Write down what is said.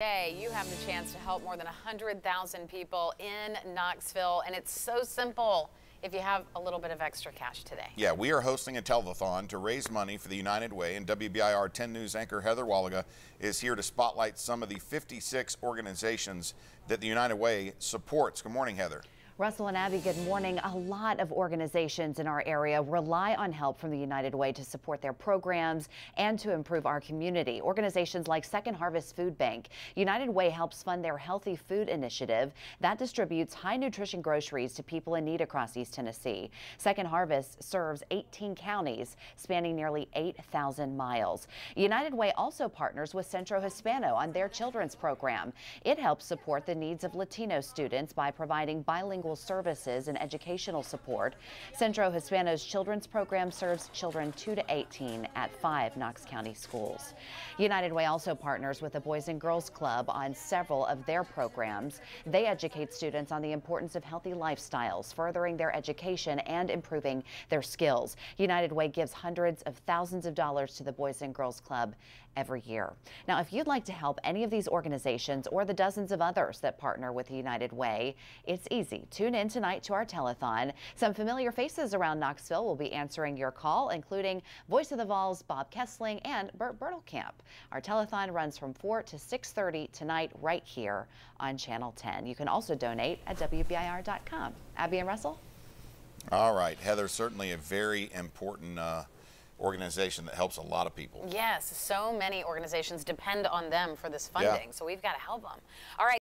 Today, you have the chance to help more than 100,000 people in Knoxville, and it's so simple if you have a little bit of extra cash today. Yeah, we are hosting a telethon to raise money for the United Way, and WBIR 10 News anchor Heather Waliga is here to spotlight some of the 56 organizations that the United Way supports. Good morning, Heather. Russell and Abby, good morning. A lot of organizations in our area rely on help from the United Way to support their programs and to improve our community. Organizations like Second Harvest Food Bank. United Way helps fund their Healthy Food Initiative that distributes high nutrition groceries to people in need across East Tennessee. Second Harvest serves 18 counties, spanning nearly 8,000 miles. United Way also partners with Centro Hispano on their children's program. It helps support the needs of Latino students by providing bilingual services and educational support. Centro Hispano's children's program serves children 2 to 18 at 5 Knox County schools. United Way also partners with the Boys and Girls Club on several of their programs. They educate students on the importance of healthy lifestyles, furthering their education and improving their skills. United Way gives hundreds of thousands of dollars to the Boys and Girls Club every year. Now, if you'd like to help any of these organizations or the dozens of others that partner with the United Way, it's easy. Tune in tonight to our telethon. Some familiar faces around Knoxville will be answering your call, including Voice of the Vols, Bob Kessling, and Burt Bertelkamp. Our telethon runs from 4 to 6:30 tonight right here on Channel 10. You can also donate at WBIR.com. Abby and Russell? All right, Heather, certainly a very important organization that helps a lot of people. Yes, so many organizations depend on them for this funding, so we've got to help them. All right.